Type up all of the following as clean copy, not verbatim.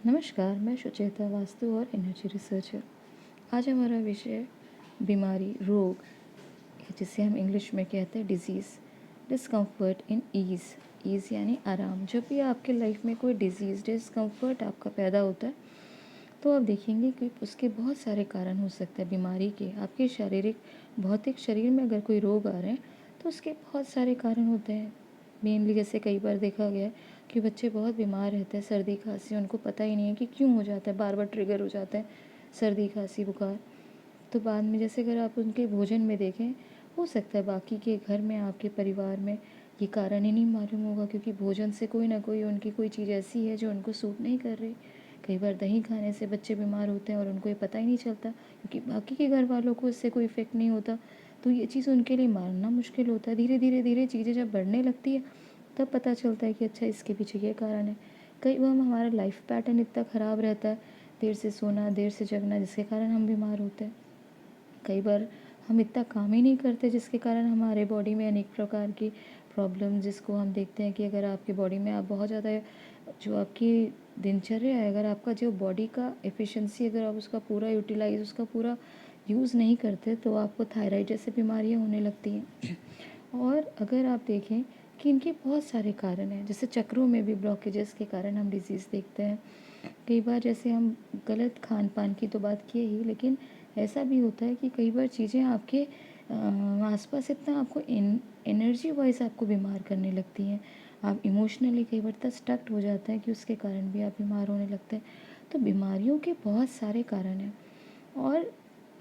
नमस्कार, मैं सुचेता वास्तु और एनर्जी रिसर्चर। आज हमारा विषय बीमारी, रोग, जिसे हम इंग्लिश में कहते हैं डिजीज़, डिस्कम्फर्ट इन ईज़। ईज़ यानी आराम। जब भी आपके लाइफ में कोई डिजीज़, डिस्कम्फर्ट आपका पैदा होता है तो आप देखेंगे कि उसके बहुत सारे कारण हो सकते हैं बीमारी के। आपके शारीरिक, भौतिक शरीर में अगर कोई रोग आ रहे हैं तो उसके बहुत सारे कारण होते हैं। मेनली जैसे कई बार देखा गया है कि बच्चे बहुत बीमार रहते हैं, सर्दी खांसी, उनको पता ही नहीं है कि क्यों हो जाता है, बार बार ट्रिगर हो जाता है सर्दी खांसी बुखार। तो बाद में जैसे अगर आप उनके भोजन में देखें, हो सकता है बाकी के घर में, आपके परिवार में ये कारण ही नहीं मालूम होगा, क्योंकि भोजन से कोई ना कोई उनकी कोई चीज़ ऐसी है जो उनको सूट नहीं कर रही। कई बार दही खाने से बच्चे बीमार होते हैं और उनको ये पता ही नहीं चलता, क्योंकि बाकी के घर वालों को इससे कोई इफ़ेक्ट नहीं होता। तो ये चीज़ उनके लिए मानना मुश्किल होता है। धीरे धीरे धीरे चीज़ें जब बढ़ने लगती है तब पता चलता है कि अच्छा, इसके पीछे ये कारण है। कई बार हमारा लाइफ पैटर्न इतना ख़राब रहता है, देर से सोना, देर से जगना, जिसके कारण हम बीमार होते हैं। कई बार हम इतना काम ही नहीं करते जिसके कारण हमारे बॉडी में अनेक प्रकार की प्रॉब्लम, जिसको हम देखते हैं कि अगर आपकी बॉडी में आप बहुत ज़्यादा, जो आपकी दिनचर्या है, अगर आपका जो बॉडी का एफिशिएंसी, अगर आप उसका पूरा यूटिलाइज, उसका पूरा यूज़ नहीं करते तो आपको थायराइड जैसे बीमारियां होने लगती हैं। और अगर आप देखें कि इनके बहुत सारे कारण हैं, जैसे चक्रों में भी ब्लॉकेजेस के कारण हम डिजीज़ देखते हैं। कई बार जैसे हम गलत खान पान की तो बात किए ही, लेकिन ऐसा भी होता है कि कई बार चीज़ें आपके आसपास इतना आपको एनर्जी वाइज आपको बीमार करने लगती हैं। आप इमोशनली कई बार इतना स्टक्ड हो जाते हैं कि उसके कारण भी आप बीमार होने लगते हैं। तो बीमारियों के बहुत सारे कारण हैं। और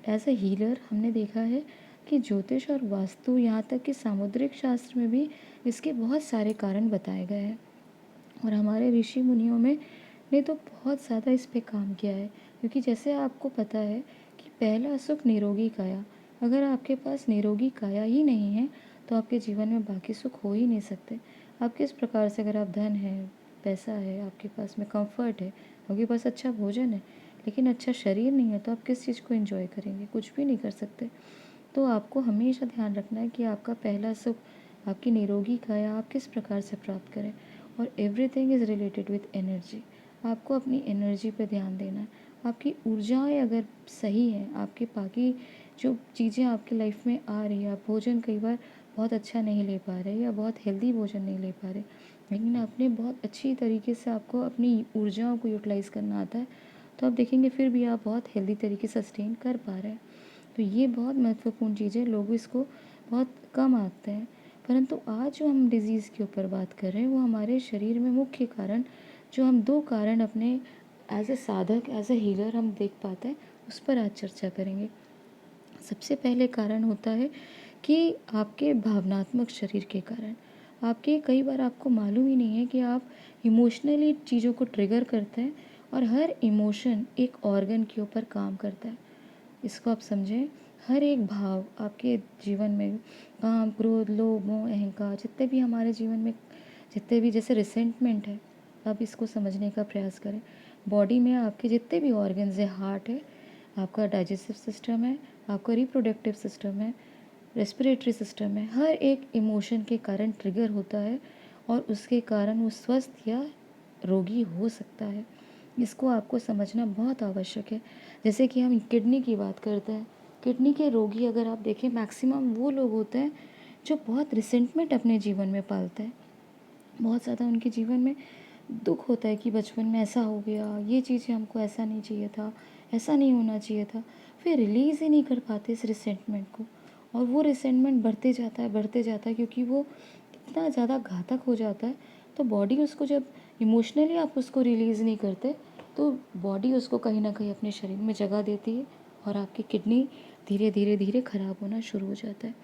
एज ए हीलर हमने देखा है कि ज्योतिष और वास्तु, यहाँ तक कि सामुद्रिक शास्त्र में भी इसके बहुत सारे कारण बताए गए हैं। और हमारे ऋषि मुनियों में ने तो बहुत ज़्यादा इस पे काम किया है, क्योंकि जैसे आपको पता है कि पहला सुख निरोगी काया। अगर आपके पास निरोगी काया ही नहीं है तो आपके जीवन में बाकी सुख हो ही नहीं सकते। आप किस प्रकार से, अगर आप धन है, पैसा है, आपके पास में कंफर्ट है, आपके पास अच्छा भोजन है, लेकिन अच्छा शरीर नहीं है, तो आप किस चीज़ को एंजॉय करेंगे? कुछ भी नहीं कर सकते। तो आपको हमेशा ध्यान रखना है कि आपका पहला सुख, आपकी निरोगी काया आप किस प्रकार से प्राप्त करें। और everything is related with energy. आपको अपनी एनर्जी पे ध्यान देना है। आपकी ऊर्जाएं अगर सही हैं, आपके बाकी जो चीज़ें आपकी लाइफ में आ रही है, आप भोजन कई बार बहुत अच्छा नहीं ले पा रहे या बहुत हेल्दी भोजन नहीं ले पा रहे, लेकिन आपने बहुत अच्छी तरीके से आपको अपनी ऊर्जाओं को यूटिलाइज़ करना आता है, तो आप देखेंगे फिर भी आप बहुत हेल्दी तरीके से सस्टेन कर पा रहे हैं। तो ये बहुत महत्वपूर्ण चीज़ है, लोग इसको बहुत कम आंकते हैं। परंतु आज जो हम डिज़ीज़ के ऊपर बात कर रहे हैं, वो हमारे शरीर में मुख्य कारण, जो हम दो कारण अपने एज ए साधक, एज ए हीलर हम देख पाते हैं, उस पर आज चर्चा करेंगे। सबसे पहले कारण होता है कि आपके भावनात्मक शरीर के कारण। आपके कई बार आपको मालूम ही नहीं है कि आप इमोशनली चीज़ों को ट्रिगर करते हैं, और हर इमोशन एक ऑर्गन के ऊपर काम करता है। इसको आप समझें। हर एक भाव आपके जीवन में, काम, क्रोध, लोभ, मोह, अहंकार, जितने भी हमारे जीवन में, जितने भी, जैसे रिसेंटमेंट है, आप इसको समझने का प्रयास करें। बॉडी में आपके जितने भी ऑर्गन्स है, हार्ट है, आपका डाइजेस्टिव सिस्टम है, आपका रिप्रोडक्टिव सिस्टम है, रेस्पिरेटरी सिस्टम है, हर एक इमोशन के कारण ट्रिगर होता है, और उसके कारण वो स्वस्थ या रोगी हो सकता है। इसको आपको समझना बहुत आवश्यक है। जैसे कि हम किडनी की बात करते हैं, किडनी के रोगी अगर आप देखें, मैक्सिमम वो लोग होते हैं जो बहुत रिसेंटमेंट अपने जीवन में पालते हैं। बहुत ज़्यादा उनके जीवन में दुख होता है कि बचपन में ऐसा हो गया, ये चीज़ें हमको ऐसा नहीं चाहिए था, ऐसा नहीं होना चाहिए था। फिर रिलीज़ ही नहीं कर पाते इस रिसेंटमेंट को, और वो रिसेंटमेंट बढ़ते जाता है, बढ़ते जाता है, क्योंकि वो इतना ज़्यादा घातक हो जाता है। तो बॉडी उसको, जब इमोशनली आप उसको रिलीज़ नहीं करते, तो बॉडी उसको कहीं ना कहीं अपने शरीर में जगह देती है, और आपकी किडनी धीरे धीरे धीरे ख़राब होना शुरू हो जाता है।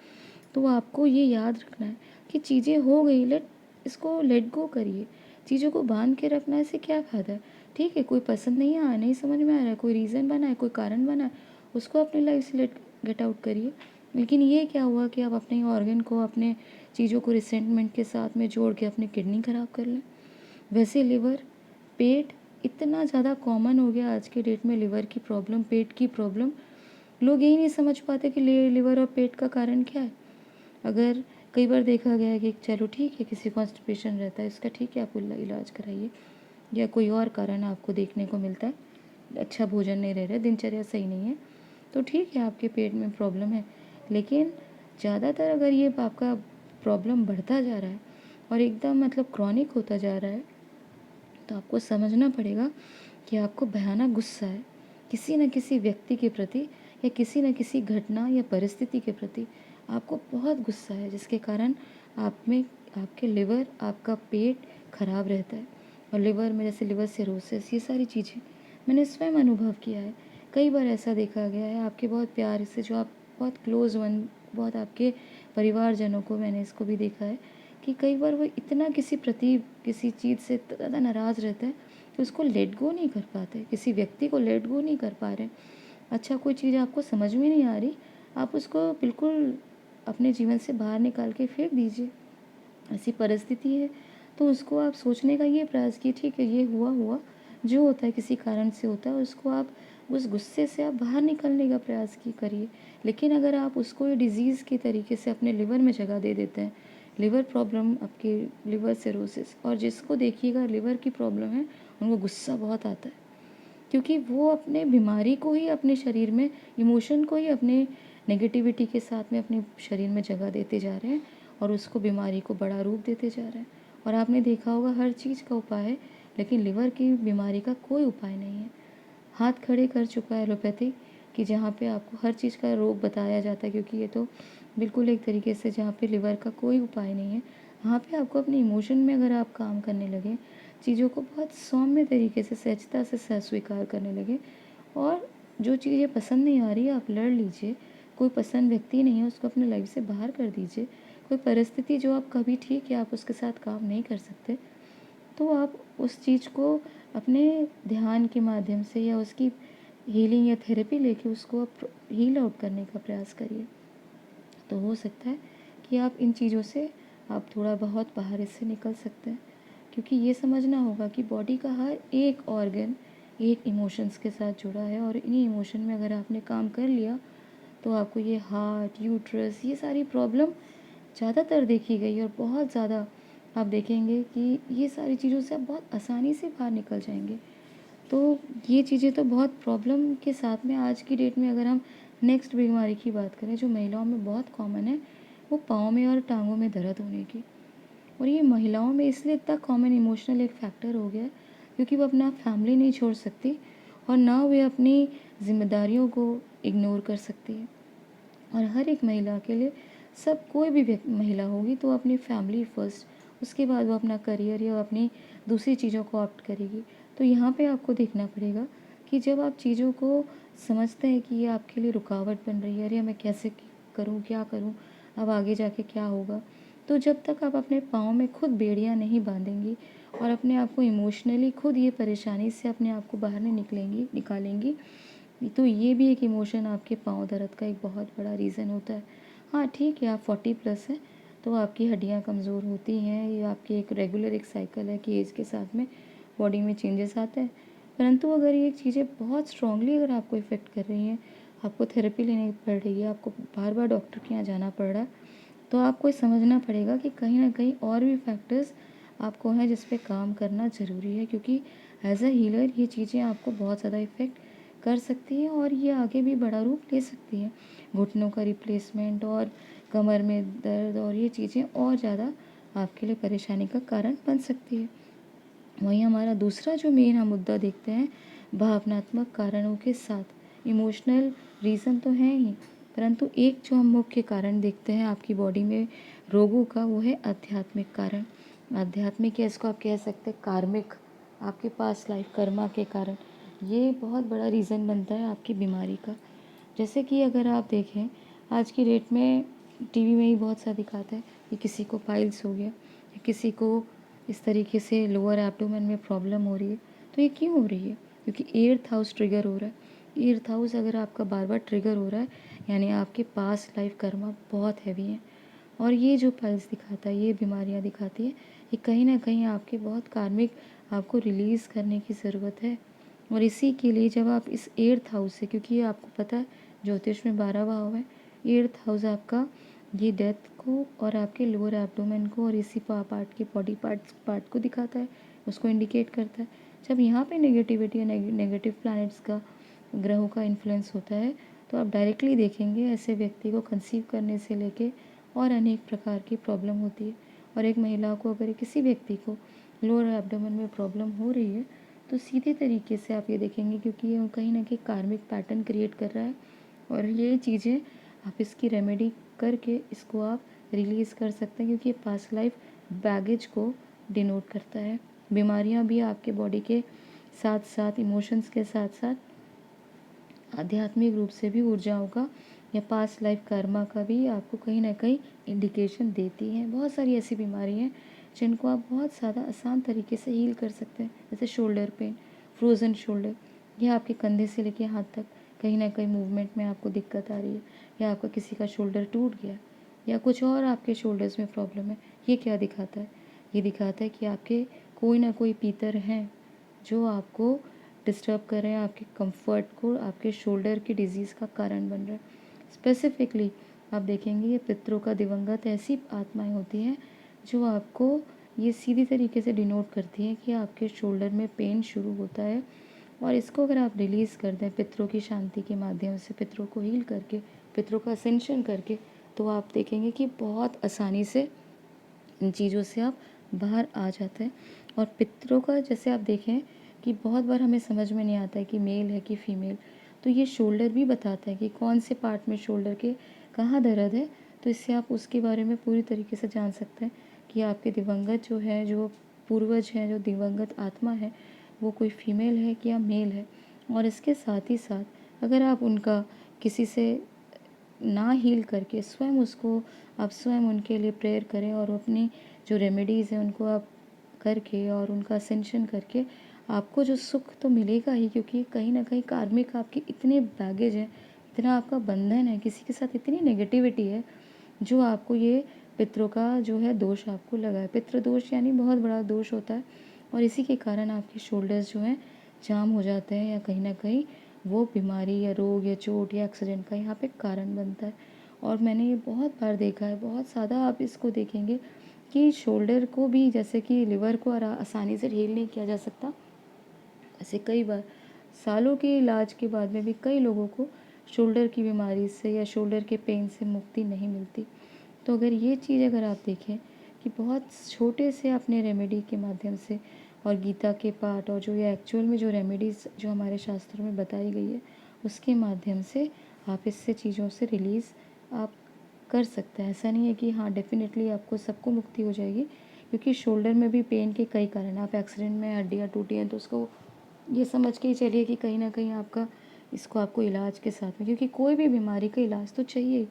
तो आपको ये याद रखना है कि चीज़ें हो गई, इसको लेट गो करिए। चीज़ों को बांध के रखना से क्या फ़ायदा है? ठीक है, कोई पसंद नहीं आया, नहीं समझ में आ रहा है, कोई रीज़न बना है, कोई कारण बना है, उसको अपनी लाइफ से गेट आउट करिए। लेकिन ये क्या हुआ कि आप अपने ऑर्गन को, अपने चीज़ों को रिसेंटमेंट के साथ में जोड़ के अपनी किडनी ख़राब कर लें। वैसे लिवर, पेट इतना ज़्यादा कॉमन हो गया आज के डेट में, लिवर की प्रॉब्लम, पेट की प्रॉब्लम। लोग यही नहीं समझ पाते कि लिवर और पेट का कारण क्या है। अगर कई बार देखा गया है कि चलो ठीक है, किसी कॉन्स्टिपेशन रहता है, इसका ठीक है, आप इलाज कराइए, या कोई और कारण आपको देखने को मिलता है, अच्छा भोजन नहीं रह रहा है, दिनचर्या सही नहीं है, तो ठीक है आपके पेट में प्रॉब्लम है। लेकिन ज़्यादातर अगर ये आपका प्रॉब्लम बढ़ता जा रहा है और एकदम मतलब क्रॉनिक होता जा रहा है, तो आपको समझना पड़ेगा कि आपको भयानक गुस्सा है किसी न किसी व्यक्ति के प्रति, या किसी न किसी घटना या परिस्थिति के प्रति आपको बहुत गुस्सा है, जिसके कारण आप में आपके लिवर, आपका पेट खराब रहता है। और लिवर में जैसे लिवर सिरोसिस, ये सारी चीज़ें मैंने स्वयं अनुभव किया है। कई बार ऐसा देखा गया है, आपके बहुत प्यार से जो आप बहुत क्लोज़ वन, बहुत आपके परिवारजनों को मैंने इसको भी देखा है कि कई बार वो इतना किसी चीज़ से ज़्यादा नाराज़ रहता है कि उसको लेट गो नहीं कर पाते, किसी व्यक्ति को लेट गो नहीं कर पा रहे। अच्छा, कोई चीज़ आपको समझ में नहीं आ रही, आप उसको बिल्कुल अपने जीवन से बाहर निकाल के फेंक दीजिए। ऐसी परिस्थिति है तो उसको आप सोचने का ये प्रयास कि ठीक है, ये हुआ हुआ जो होता है किसी कारण से होता है, उसको आप उस गुस्से से आप बाहर निकलने का प्रयास की करिए। लेकिन अगर आप उसको ये डिज़ीज़ के तरीके से अपने लिवर में जगह दे देते हैं, लिवर प्रॉब्लम, आपके लिवर सिरोसिस, और जिसको देखिएगा लिवर की प्रॉब्लम है उनको गुस्सा बहुत आता है, क्योंकि वो अपने बीमारी को ही अपने शरीर में, इमोशन को ही अपने नेगेटिविटी के साथ में अपने शरीर में जगह देते जा रहे हैं और उसको बीमारी को बड़ा रूप देते जा रहे हैं। और आपने देखा होगा हर चीज़ का उपाय है, लेकिन लिवर की बीमारी का कोई उपाय नहीं है। हाथ खड़े कर चुका है एलोपैथी कि जहाँ पे आपको हर चीज़ का रोग बताया जाता है, क्योंकि ये तो बिल्कुल एक तरीके से जहाँ पे लिवर का कोई उपाय नहीं है, वहाँ पे आपको अपने इमोशन में अगर आप काम करने लगे, चीज़ों को बहुत सौम्य तरीके से, सहजता से स्वीकार करने लगे, और जो चीज़ें पसंद नहीं आ रही आप लड़ लीजिए। कोई पसंद व्यक्ति नहीं है, उसको अपने लाइफ से बाहर कर दीजिए। कोई परिस्थिति जो आप कभी ठीक है आप उसके साथ काम नहीं कर सकते, तो आप उस चीज़ को अपने ध्यान के माध्यम से या उसकी हीलिंग या थेरेपी लेके उसको आप हील आउट करने का प्रयास करिए। तो हो सकता है कि आप इन चीज़ों से आप थोड़ा बहुत बाहर इससे निकल सकते हैं, क्योंकि ये समझना होगा कि बॉडी का हर एक ऑर्गन एक इमोशंस के साथ जुड़ा है, और इन्हीं इमोशन में अगर आपने काम कर लिया तो आपको ये हार्ट, यूट्रस, ये सारी प्रॉब्लम ज़्यादातर देखी गई, और बहुत ज़्यादा आप देखेंगे कि ये सारी चीज़ों से आप बहुत आसानी से बाहर निकल जाएंगे। तो ये चीज़ें तो बहुत प्रॉब्लम के साथ में आज की डेट में, अगर हम नेक्स्ट बीमारी की बात करें जो महिलाओं में बहुत कॉमन है, वो पाँव में और टांगों में दर्द होने की। और ये महिलाओं में इसलिए इतना कॉमन इमोशनल एक फैक्टर हो गया है क्योंकि वो अपना फैमिली नहीं छोड़ सकती, और ना वे अपनी जिम्मेदारियों को इग्नोर कर सकती है। और हर एक महिला के लिए, सब कोई भी महिला होगी तो अपनी फैमिली फर्स्ट, उसके बाद वो अपना करियर या अपनी दूसरी चीज़ों को ऑप्ट करेगी। तो यहाँ पे आपको देखना पड़ेगा कि जब आप चीज़ों को समझते हैं कि ये आपके लिए रुकावट बन रही है, अरे मैं कैसे करूँ, क्या करूँ, अब आगे जाके क्या होगा, तो जब तक आप अपने पाँव में खुद बेड़ियाँ नहीं बांधेंगी और अपने आप को इमोशनली खुद ये परेशानी से अपने आप को बाहर नहीं निकालेंगी, तो ये भी एक इमोशन आपके पाँव दर्द का एक बहुत बड़ा रीज़न होता है। हाँ ठीक है, आप 40+ हैं तो आपकी हड्डियाँ कमज़ोर होती हैं, ये आपकी एक रेगुलर एक साइकिल है कि एज के साथ में बॉडी में चेंजेस आते हैं। परंतु अगर ये चीज़ें बहुत स्ट्रांगली अगर आपको इफ़ेक्ट कर रही हैं, आपको थेरेपी लेनी पड़ रही है, आपको बार बार डॉक्टर के यहाँ जाना पड़ रहा है, तो आपको ये समझना पड़ेगा कि कहीं ना कहीं और भी फैक्टर्स आपको हैं जिस पे काम करना ज़रूरी है, क्योंकि एज अ हीलर ये चीज़ें आपको बहुत ज़्यादा इफ़ेक्ट कर सकती हैं और ये आगे भी बड़ा रूप ले सकती हैं। घुटनों का रिप्लेसमेंट और कमर में दर्द और ये चीज़ें और ज़्यादा आपके लिए परेशानी का कारण बन सकती है। वहीं हमारा दूसरा जो मेन हम मुद्दा देखते हैं, भावनात्मक कारणों के साथ, इमोशनल रीज़न तो हैं ही, परंतु एक जो हम मुख्य कारण देखते हैं आपकी बॉडी में रोगों का, वो है आध्यात्मिक कारण। आध्यात्मिक, या इसको आप कह सकते हैं कार्मिक, आपके पास लाइफ कर्मा के कारण ये बहुत बड़ा रीज़न बनता है आपकी बीमारी का। जैसे कि अगर आप देखें आज की डेट में टीवी में ही बहुत सा दिखाता है कि किसी को पाइल्स हो गया, या किसी को इस तरीके से लोअर एब्डोमेन में प्रॉब्लम हो रही है। तो ये क्यों हो रही है? क्योंकि 8th हाउस ट्रिगर हो रहा है। 8th हाउस अगर आपका बार बार ट्रिगर हो रहा है, यानी आपके पास लाइफ कर्मा बहुत हैवी है, और ये जो पाइल्स दिखाता है, ये बीमारियाँ दिखाती है, ये कहीं ना कहीं आपके बहुत कार्मिक आपको रिलीज़ करने की ज़रूरत है। और इसी के लिए जब आप इस 8th हाउस से, क्योंकि ये आपको पता है ज्योतिष में 12वां भाव है, 8th हाउस आपका ये डेथ को और आपके लोअर एब्डोमेन को और इसी पार्ट के बॉडी पार्ट को दिखाता है। उसको इंडिकेट करता है। जब यहाँ पे नेगेटिविटी या नेगेटिव प्लैनेट्स का, ग्रहों का इन्फ्लुएंस होता है, तो आप डायरेक्टली देखेंगे ऐसे व्यक्ति को कंसीव करने से लेके और अनेक प्रकार की प्रॉब्लम होती है। और एक महिला को, अगर किसी व्यक्ति को लोअर एब्डोमेन में प्रॉब्लम हो रही है, तो सीधे तरीके से आप ये देखेंगे, क्योंकि ये कहीं ना कहीं कार्मिक पैटर्न क्रिएट कर रहा है। और ये चीज़ें आप इसकी रेमेडी करके इसको आप रिलीज़ कर सकते हैं, क्योंकि ये पास्ट लाइफ बैगेज को डिनोट करता है। बीमारियां भी आपके बॉडी के साथ साथ, इमोशंस के साथ साथ, आध्यात्मिक रूप से भी ऊर्जाओं का या पास्ट लाइफ कर्मा का भी आपको कहीं ना कहीं इंडिकेशन देती हैं। बहुत सारी ऐसी बीमारी हैं जिनको आप बहुत ज़्यादा आसान तरीके से हील कर सकते हैं, जैसे शोल्डर पेन, फ्रोज़न शोल्डर, या आपके कंधे से लेके हाथ तक कहीं ना कहीं मूवमेंट में आपको दिक्कत आ रही है, या आपका किसी का शोल्डर टूट गया, या कुछ और आपके शोल्डर्स में प्रॉब्लम है। ये क्या दिखाता है? ये दिखाता है कि आपके कोई ना कोई पीतर हैं जो आपको डिस्टर्ब कर रहे हैं, आपके कंफर्ट को, आपके शोल्डर की डिजीज़ का कारण बन रहा है। स्पेसिफिकली आप देखेंगे ये पितरों का दिवंगत ऐसी आत्माएं होती हैं जो आपको ये सीधी तरीके से डिनोट करती हैं कि आपके शोल्डर में पेन शुरू होता है। और इसको अगर आप रिलीज़ कर दें पितरों की शांति के माध्यम से, पितरों को हील करके, पितरों का असेंशन करके, तो आप देखेंगे कि बहुत आसानी से इन चीज़ों से आप बाहर आ जाते हैं। और पितरों का जैसे आप देखें कि बहुत बार हमें समझ में नहीं आता है कि मेल है कि फीमेल, तो ये शोल्डर भी बताता है कि कौन से पार्ट में शोल्डर के कहाँ दर्द है। तो इससे आप उसके बारे में पूरी तरीके से जान सकते हैं कि आपके दिवंगत जो है, जो पूर्वज हैं, जो दिवंगत आत्मा है, वो कोई फीमेल है कि या मेल है। और इसके साथ ही साथ अगर आप उनका किसी से ना हील करके स्वयं उसको, आप स्वयं उनके लिए प्रेयर करें और अपनी जो रेमेडीज़ हैं उनको आप करके और उनका असेंशन करके, आपको जो सुख तो मिलेगा ही, क्योंकि कहीं ना कहीं कार्मिक आपकी इतने बैगेज है, इतना आपका बंधन है, किसी के साथ इतनी नेगेटिविटी है जो आपको ये पितरों का जो है दोष आपको लगा है। पितृ दोष यानी बहुत बड़ा दोष होता है, और इसी के कारण आपके शोल्डर्स जो हैं जाम हो जाते हैं, या कहीं ना कहीं वो बीमारी या रोग या चोट या एक्सीडेंट का यहाँ पे कारण बनता है। और मैंने ये बहुत बार देखा है, बहुत ज़्यादा आप इसको देखेंगे कि शोल्डर को भी, जैसे कि लिवर को आसानी से हील नहीं किया जा सकता, ऐसे कई बार सालों के इलाज के बाद में भी कई लोगों को शोल्डर की बीमारी से या शोल्डर के पेन से मुक्ति नहीं मिलती। तो अगर ये चीज़ अगर आप देखें कि बहुत छोटे से अपने रेमेडी के माध्यम से, और गीता के पाठ और जो ये एक्चुअल में जो रेमेडीज़ जो हमारे शास्त्रों में बताई गई है, उसके माध्यम से आप इससे चीज़ों से रिलीज़ आप कर सकते हैं। ऐसा नहीं है कि हाँ डेफिनेटली आपको सबको मुक्ति हो जाएगी, क्योंकि शोल्डर में भी पेन के कई कारण हैं। आप एक्सीडेंट में हड्डियाँ टूटी हैं तो उसको ये समझ के ही चलिए कि कहीं ना कहीं आपका, इसको आपको इलाज के साथ में, क्योंकि कोई भी बीमारी का इलाज तो चाहिए ही।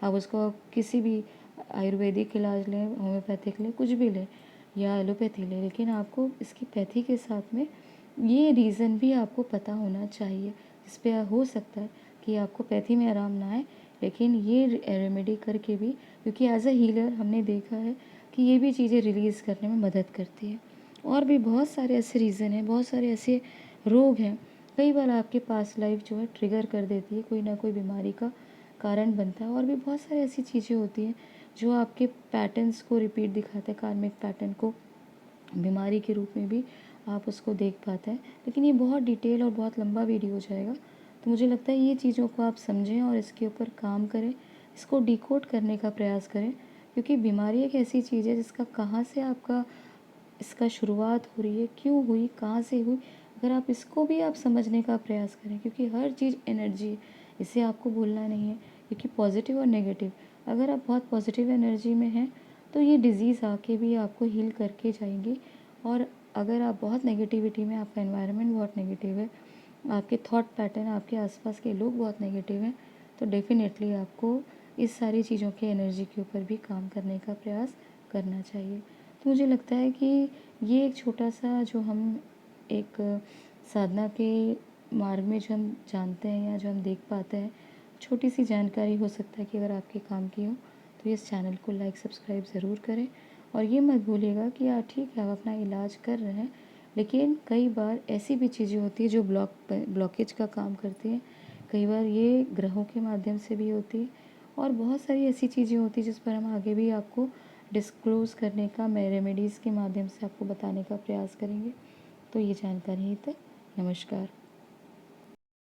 आप उसको किसी भी आयुर्वेदिक इलाज लें, होम्योपैथिक लें, कुछ भी लें, या एलोपैथी लें, लेकिन आपको इसकी पैथी के साथ में ये रीज़न भी आपको पता होना चाहिए। इस पर हो सकता है कि आपको पैथी में आराम ना आए, लेकिन ये रेमेडी करके भी, क्योंकि एज अ हीलर हमने देखा है कि ये भी चीज़ें रिलीज़ करने में मदद करती है। और भी बहुत सारे ऐसे रीज़न हैं, बहुत सारे ऐसे रोग हैं, कई बार आपके पास लाइफ जो है ट्रिगर कर देती है, कोई ना कोई बीमारी का कारण बनता है। और भी बहुत सारी ऐसी चीज़ें होती हैं जो आपके पैटर्न्स को रिपीट दिखाते हैं, कार्मिक पैटर्न को बीमारी के रूप में भी आप उसको देख पाते हैं। लेकिन ये बहुत डिटेल और बहुत लंबा वीडियो हो जाएगा, तो मुझे लगता है ये चीज़ों को आप समझें और इसके ऊपर काम करें, इसको डिकोड करने का प्रयास करें, क्योंकि बीमारी एक ऐसी चीज़ है जिसका कहाँ से आपका इसका शुरुआत हो रही है, क्यों हुई, कहाँ से हुई, अगर आप इसको भी आप समझने का प्रयास करें, क्योंकि हर चीज़ एनर्जी है, इसे आपको भूलना नहीं है। क्योंकि पॉजिटिव और नेगेटिव, अगर आप बहुत पॉजिटिव एनर्जी में हैं तो ये डिज़ीज़ आके भी आपको हील करके जाएंगी। और अगर आप बहुत नेगेटिविटी में, आपका एनवायरनमेंट बहुत नेगेटिव है, आपके थॉट पैटर्न, आपके आसपास के लोग बहुत नेगेटिव हैं, तो डेफिनेटली आपको इस सारी चीज़ों के एनर्जी के ऊपर भी काम करने का प्रयास करना चाहिए। तो मुझे लगता है कि ये एक छोटा सा जो हम एक साधना के मार्ग में जो हम जानते हैं या जो हम देख पाते हैं, छोटी सी जानकारी हो सकता है कि अगर आपके काम की हो, तो इस चैनल को लाइक सब्सक्राइब ज़रूर करें। और ये मत भूलिएगा कि यार ठीक है आप अपना इलाज कर रहे हैं, लेकिन कई बार ऐसी भी चीज़ें होती है जो ब्लॉकेज का काम करती हैं। कई बार ये ग्रहों के माध्यम से भी होती है, और बहुत सारी ऐसी चीज़ें होती हैं जिस पर हम आगे भी आपको डिस्क्लोज़ करने का मैं रेमेडीज़ के माध्यम से आपको बताने का प्रयास करेंगे। तो ये जानकारी ही तक। नमस्कार।